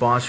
5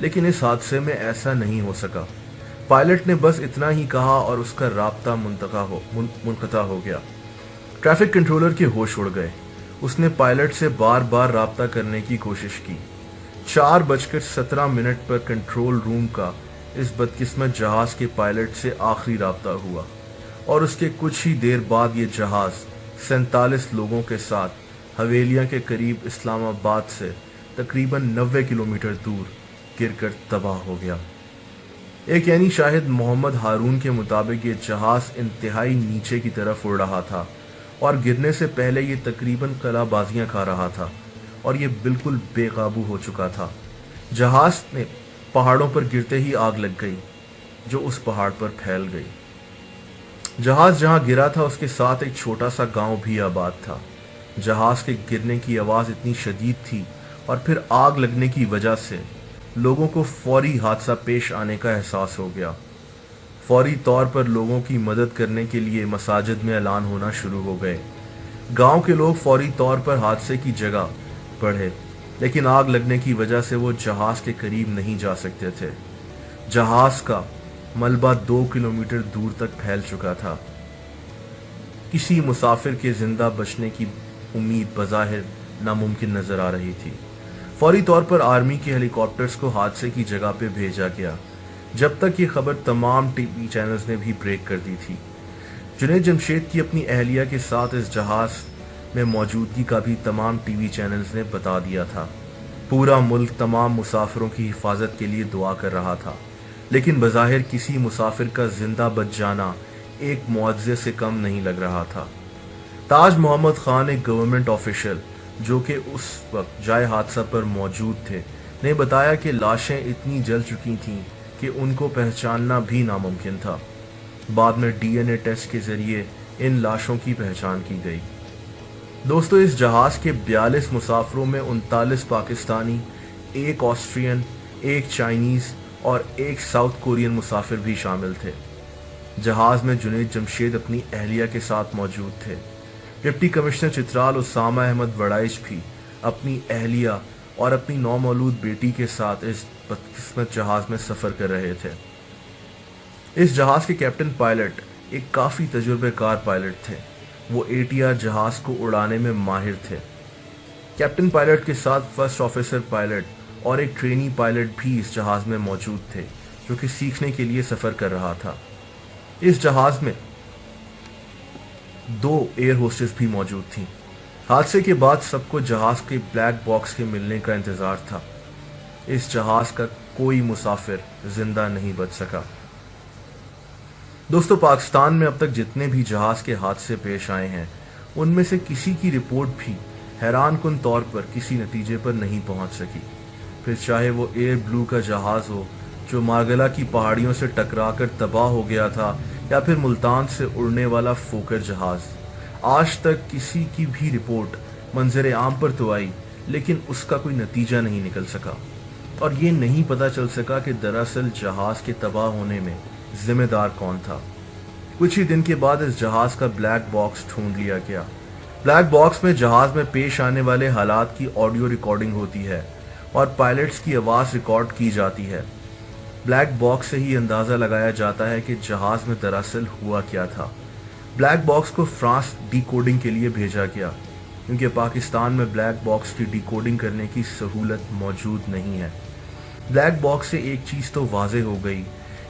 لیکن اس حادثے میں ایسا نہیں ہو سکا۔ پائلٹ نے بس اتنا ہی کہا اور اس کا رابطہ منقطع ہو گیا۔ ٹریفک کنٹرولر کے ہوش اڑ گئے۔ اس نے پائلٹ سے بار بار رابطہ کرنے کی کوشش کی۔ 4:17 پر کنٹرول روم کا اس بدقسمت جہاز کے پائلٹ سے آخری رابطہ ہوا اور اس کے کچھ ہی دیر بعد یہ جہاز 47 لوگوں کے ساتھ حویلیہ کے قریب اسلام آباد سے تقریباً 90 کلومیٹر دور گر کر تباہ ہو گیا۔ ایک عینی شاہد محمد ہارون کے مطابق یہ جہاز انتہائی نیچے کی طرف اڑ رہا تھا اور گرنے سے پہلے یہ تقریباً قلع بازیاں کھا رہا تھا اور یہ بالکل بے قابو ہو چکا تھا۔ جہاز نے پہاڑوں پر گرتے ہی آگ لگ گئی جو اس پہاڑ پر پھیل گئی۔ جہاز جہاں گرا تھا اس کے ساتھ ایک چھوٹا سا گاؤں بھی آباد تھا۔ جہاز کے گرنے کی آواز اتنی شدید تھی اور پھر آگ لگنے کی وجہ سے لوگوں کو فوری حادثہ پیش آنے کا احساس ہو گیا۔ فوری طور پر لوگوں کی مدد کرنے کے لیے مساجد میں اعلان ہونا شروع ہو گئے۔ گاؤں کے لوگ فوری طور پر حادثے کی جگہ بڑھے، لیکن آگ لگنے کی وجہ سے وہ جہاز کے قریب نہیں جا سکتے تھے۔ جہاز کا ملبہ 2 کلومیٹر دور تک پھیل چکا تھا۔ کسی مسافر کے زندہ بچنے کی امید بظاہر ناممکن نظر آ رہی تھی۔ فوری طور پر آرمی کے ہیلی کاپٹرز کو حادثے کی جگہ پہ بھیجا گیا، جب تک یہ خبر تمام ٹی وی چینلز نے بھی بریک کر دی تھی۔ جنید جمشید کی اپنی اہلیہ کے ساتھ اس جہاز میں موجودگی کا بھی تمام ٹی وی چینلز نے بتا دیا تھا۔ پورا ملک تمام مسافروں کی حفاظت کے لیے دعا کر رہا تھا، لیکن بظاہر کسی مسافر کا زندہ بچ جانا ایک معجزے سے کم نہیں لگ رہا تھا۔ تاج محمد خان، ایک گورنمنٹ آفیشل جو کہ اس وقت جائے حادثہ پر موجود تھے، نے بتایا کہ لاشیں اتنی جل چکی تھیں کہ ان کو پہچاننا بھی ناممکن تھا۔ بعد میں ڈی این اے ٹیسٹ کے ذریعے ان لاشوں کی پہچان کی گئی۔ دوستو، اس جہاز کے 42 مسافروں میں 39 پاکستانی، ایک آسٹرین، ایک چائنیز اور ایک ساؤتھ کورین مسافر بھی شامل تھے۔ جہاز میں جنید جمشید اپنی اہلیہ کے ساتھ موجود تھے۔ ڈپٹی کمشنر چترال اسامہ احمد وڑائچ بھی اپنی اہلیہ اور اپنی نومولود بیٹی کے ساتھ اس بدقسمت جہاز میں سفر کر رہے تھے۔ اس جہاز کے کیپٹن پائلٹ ایک کافی تجربہ کار پائلٹ تھے۔ وہ ATR جہاز کو اڑانے میں ماہر تھے۔ کیپٹن پائلٹ کے ساتھ فرسٹ آفیسر پائلٹ اور ایک ٹرینی پائلٹ بھی اس جہاز میں موجود تھے جو کہ سیکھنے کے لیے سفر کر رہا تھا۔ اس جہاز میں 2 ایئر ہوسٹس بھی موجود تھیں۔ حادثے کے بعد سب کو جہاز کے بلیک باکس کے ملنے کا انتظار تھا۔ اس جہاز کا کوئی مسافر زندہ نہیں بچ سکا۔ دوستو، پاکستان میں اب تک جتنے بھی جہاز کے حادثے پیش آئے ہیں ان میں سے کسی کی رپورٹ بھی حیران کن طور پر کسی نتیجے پر نہیں پہنچ سکی، پھر چاہے وہ ایئر بلو کا جہاز ہو جو مارگلہ کی پہاڑیوں سے ٹکرا کر تباہ ہو گیا تھا، یا پھر ملتان سے اڑنے والا فوکر جہاز۔ آج تک کسی کی بھی رپورٹ منظر عام پر تو آئی، لیکن اس کا کوئی نتیجہ نہیں نکل سکا اور یہ نہیں پتہ چل سکا کہ دراصل جہاز کے تباہ ہونے میں ذمہ دار کون تھا۔ کچھ ہی دن کے بعد اس جہاز کا بلیک باکس ڈھونڈ لیا گیا۔ بلیک باکس میں جہاز میں پیش آنے والے حالات کی آڈیو ریکارڈنگ ہوتی ہے اور پائلٹس کی آواز ریکارڈ کی جاتی ہے۔ بلیک باکس سے ہی اندازہ لگایا جاتا ہے کہ جہاز میں دراصل ہوا کیا تھا۔ بلیک باکس کو فرانس ڈی کوڈنگ کے لیے بھیجا گیا کیونکہ پاکستان میں بلیک باکس کی ڈی کوڈنگ کرنے کی سہولت موجود نہیں ہے۔ بلیک باکس سے ایک چیز تو واضح ہو گئی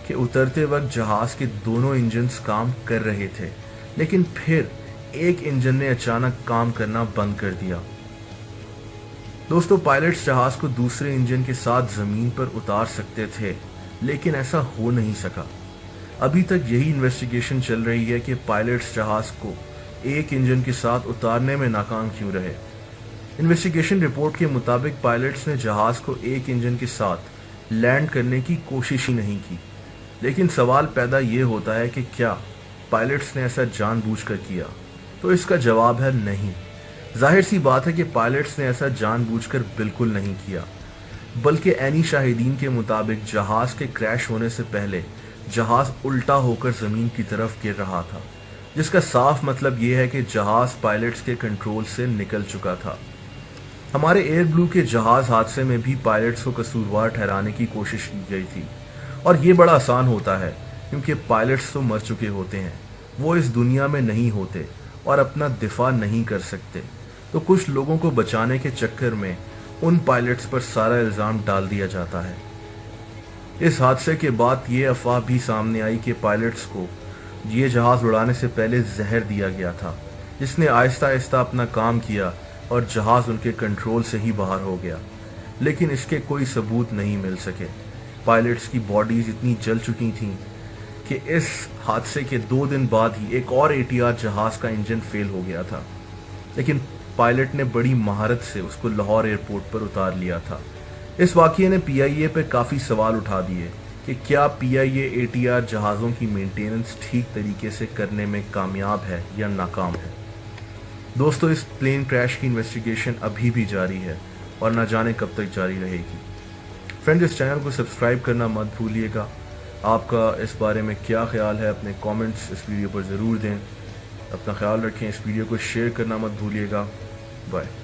کہ اترتے وقت جہاز کے دونوں انجنز کام کر رہے تھے، لیکن پھر ایک انجن نے اچانک کام کرنا بند کر دیا۔ دوستو، پائلٹس جہاز کو دوسرے انجن کے ساتھ زمین پر اتار سکتے تھے، لیکن ایسا ہو نہیں سکا۔ ابھی تک یہی انویسٹیگیشن چل رہی ہے کہ پائلٹس جہاز کو ایک انجن کے ساتھ اتارنے میں ناکام کیوں رہے۔ انویسٹیگیشن رپورٹ کے مطابق پائلٹس نے جہاز کو ایک انجن کے ساتھ لینڈ کرنے کی کوشش ہی نہیں کی، لیکن سوال پیدا یہ ہوتا ہے کہ کیا پائلٹس نے ایسا جان بوجھ کر کیا؟ تو اس کا جواب ہے نہیں۔ ظاہر سی بات ہے کہ پائلٹس نے ایسا جان بوجھ کر بالکل نہیں کیا، بلکہ عینی شاہدین کے مطابق جہاز کے کریش ہونے سے پہلے جہاز الٹا ہو کر زمین کی طرف گر رہا تھا، جس کا صاف مطلب یہ ہے کہ جہاز پائلٹس کے کنٹرول سے نکل چکا تھا۔ ہمارے ایئر بلو کے جہاز حادثے میں بھی پائلٹس کو قصوروار ٹھہرانے کی کوشش کی گئی تھی، اور یہ بڑا آسان ہوتا ہے کیونکہ پائلٹس تو مر چکے ہوتے ہیں، وہ اس دنیا میں نہیں ہوتے اور اپنا دفاع نہیں کر سکتے، تو کچھ لوگوں کو بچانے کے چکر میں ان پائلٹس پر سارا الزام ڈال دیا جاتا ہے۔ اس حادثے کے بعد یہ افواہ بھی سامنے آئی کہ پائلٹس کو یہ جہاز اڑانے سے پہلے زہر دیا گیا تھا، جس نے آہستہ آہستہ اپنا کام کیا اور جہاز ان کے کنٹرول سے ہی باہر ہو گیا، لیکن اس کے کوئی ثبوت نہیں مل سکے۔ پائلٹس کی باڈیز اتنی جل چکی تھیں کہ اس حادثے کے 2 دن بعد ہی ایک اور ATR جہاز کا انجن فیل ہو گیا تھا، لیکن پائلٹ نے بڑی مہارت سے اس کو لاہور ایئرپورٹ پر اتار لیا تھا۔ اس واقعے نے PIA پہ کافی سوال اٹھا دیے کہ کیا PIA ATR جہازوں کی مینٹیننس ٹھیک طریقے سے کرنے میں کامیاب ہے یا ناکام ہے۔ دوستو، اس پلین کریش کی انویسٹیگیشن ابھی بھی جاری ہے اور نہ جانے کب تک جاری رہے گی۔ فرینڈز، اس چینل کو سبسکرائب کرنا مت بھولیے گا۔ آپ کا اس بارے میں کیا خیال ہے؟ اپنے کامنٹس اس ویڈیو پر ضرور دیں۔ اپنا خیال رکھیں، اس ویڈیو کو شیئر کرنا مت بھولیے گا۔ بائے۔